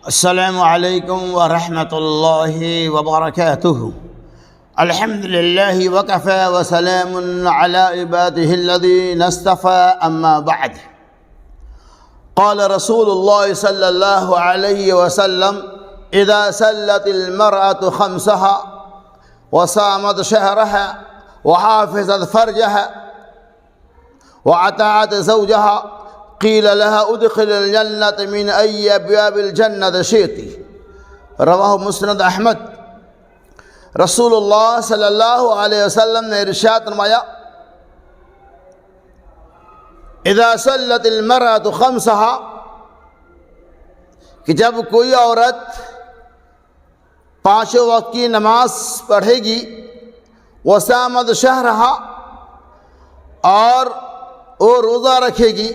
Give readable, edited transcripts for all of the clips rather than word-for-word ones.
السلام عليكم ورحمة الله وبركاته. الحمد لله وكفى وسلام على عباده الذين اصطفى أما بعد. قال رسول الله صلى الله عليه وسلم: إذا سلت المرأة خمسها وصامت شهرها وحافظت فرجها وأطاعت زوجها قيل لها ادخل الجنة من أي أبواب الجنة شئت. رواہ مسند احمد۔ رسول اللہ صلی اللہ علیہ وسلم نے ارشاد فرمایا: اذا صلت المرأة خمسها، کہ جب کوئی عورت پانچوں وقت کی نماز پڑھے گی، وصامت شہرہا، اور وہ روزہ رکھے گی،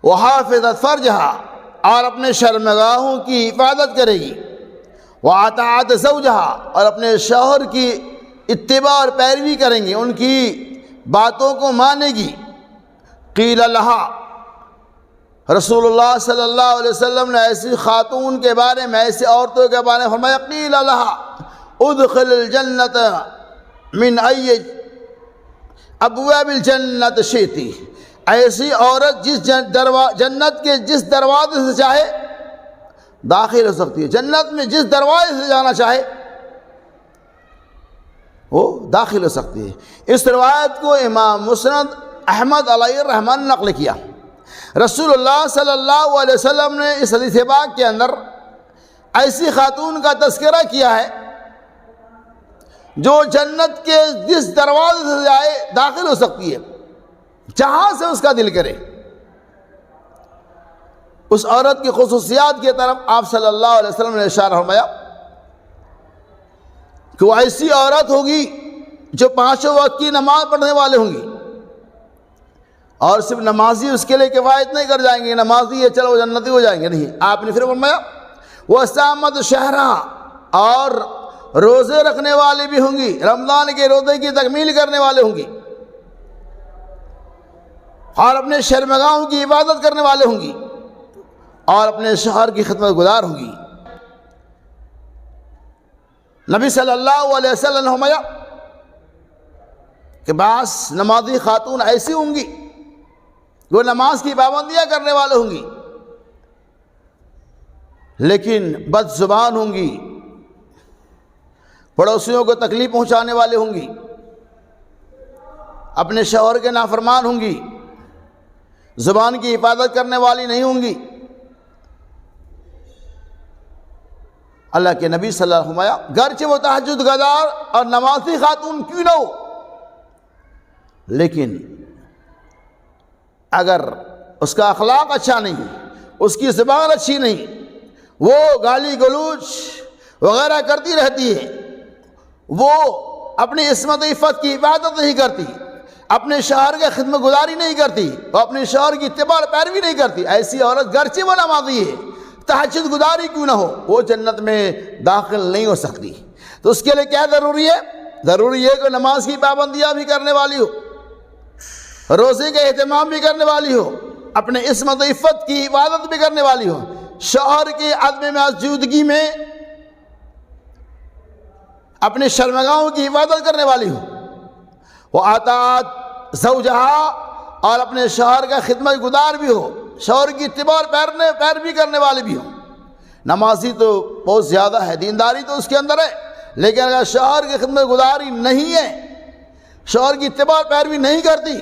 وحافظت فرجہا، اور اپنے شرمگاہوں کی حفاظت کرے گی، وَأَطَاعَتْ زَوْجَهَا، اور اپنے شوہر کی اتباع اور پیروی کریں گی، ان کی باتوں کو مانے گی، قیل لہا، رسول اللہ صلی اللہ علیہ وسلم نے ایسی خاتون کے بارے میں، ایسی عورتوں کے بارے میں فرمایا: قیل لہا ادخل الجنت من ای ابواب الجنت شئت، ایسی عورت جس جنت کے جس دروازے سے چاہے داخل ہو سکتی ہے، جنت میں جس دروازے سے جانا چاہے وہ داخل ہو سکتی ہے۔ اس روایت کو امام مسند احمد علیہ الرحمن نقل کیا۔ رسول اللہ صلی اللہ علیہ وسلم نے اس حدیث پاک کے اندر ایسی خاتون کا تذکرہ کیا ہے جو جنت کے جس دروازے سے جائے داخل ہو سکتی ہے، جہاں سے اس کا دل کرے۔ اس عورت کی خصوصیات کی طرف آپ صلی اللہ علیہ وسلم نے اشارہ فرمایا کہ وہ ایسی عورت ہوگی جو پانچوں وقت کی نماز پڑھنے والے ہوں گی، اور صرف نمازی اس کے لیے کفایت نہیں کر جائیں گے، نمازی ہے چلو جنتی ہو جائیں گے، نہیں۔ آپ نے پھر فرمایا وَصَامَتْ شَهْرَهَا، اور روزے رکھنے والے بھی ہوں گی، رمضان کے روزے کی تکمیل کرنے والے ہوں گی، اور اپنے شرمگاہوں کی عبادت کرنے والے ہوں گی، اور اپنے شوہر کی خدمت گزار ہوں گی۔ نبی صلی اللہ علیہ وسلم نے فرمایا کہ بعض نمازی خاتون ایسی ہوں گی وہ نماز کی پابندیاں کرنے والے ہوں گی، لیکن بد زبان ہوں گی، پڑوسیوں کو تکلیف پہنچانے والے ہوں گی، اپنے شوہر کے نافرمان ہوں گی، زبان کی حفاظت کرنے والی نہیں ہوں گی۔ اللہ کے نبی صلی اللہ علیہ وسلم فرمایا گرچہ وہ تہجد گزار اور نمازی خاتون کیوں نہ ہو، لیکن اگر اس کا اخلاق اچھا نہیں، اس کی زبان اچھی نہیں، وہ گالی گلوچ وغیرہ کرتی رہتی ہے، وہ اپنی عصمت عفت کی حفاظت نہیں کرتی، اپنے شوہر کی خدمت گزاری نہیں کرتی، وہ اپنے شوہر کی اتباع اور پیروی نہیں کرتی، ایسی عورت گرچہ وہ نمازی ہے، تہجد گزاری کیوں نہ ہو، وہ جنت میں داخل نہیں ہو سکتی۔ تو اس کے لیے کیا ضروری ہے؟ ضروری ہے کہ نماز کی پابندیاں بھی کرنے والی ہو، روزے کا اہتمام بھی کرنے والی ہو، اپنے عصمت عفت کی حفاظت بھی کرنے والی ہو، شوہر کی عدم موجودگی میں اپنے شرمگاہوں کی حفاظت کرنے والی ہو، وہ اطاعت زوجہا، اور اپنے شوہر کا خدمت گزار بھی ہو، شوہر کی اتباع اور پیروی کرنے والے بھی ہوں۔ نمازی تو بہت زیادہ ہے، دینداری تو اس کے اندر ہے، لیکن اگر شوہر کی خدمت گزاری نہیں ہے، شوہر کی اتباع اور پیروی نہیں کرتی،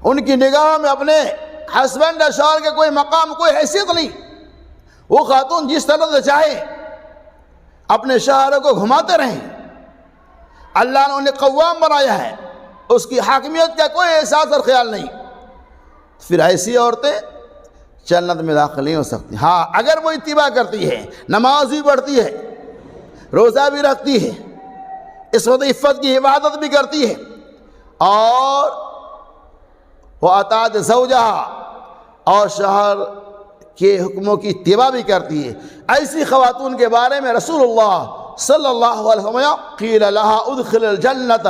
ان کی نگاہ میں اپنے ہسبینڈ یا شوہر کے کوئی مقام، کوئی حیثیت نہیں، وہ خاتون جس طرح سے چاہے اپنے شوہر کو گھماتے رہیں، اللہ نے انہیں قوام بنایا ہے، اس کی حاکمیت کا کوئی احساس اور خیال نہیں، پھر ایسی عورتیں جنت میں داخل نہیں ہو سکتی۔ ہاں اگر وہ اتباع کرتی ہے، نماز بھی پڑھتی ہے، روزہ بھی رکھتی ہے، عصمت عفت کی حفاظت بھی کرتی ہے، اور وہ اطاعت زوجہا، اور شوہر کے حکموں کی اتباع بھی کرتی ہے، ایسی خواتون کے بارے میں رسول اللہ صلی اللہ علیہ وسلم قیل لہا ادخل الجنت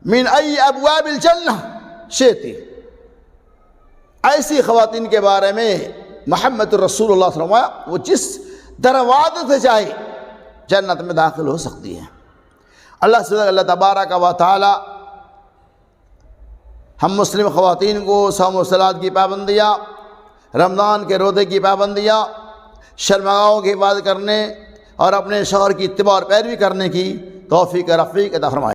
من ای ابواب الجنہ شئت، ایسی خواتین کے بارے میں محمد رسول اللہ صلی اللہ علیہ وسلم وہ جس دروازے سے چاہے جنت میں داخل ہو سکتی ہے۔ اللہ تبارک و تعالی ہم مسلم خواتین کو صوم و صلات کی پابندیاں، رمضان کے روزے کی پابندیاں، شرمگاہوں کی حفاظت کرنے اور اپنے شوہر کی اتباع اور پیروی کرنے کی توفیق رفیق عطا فرمائے۔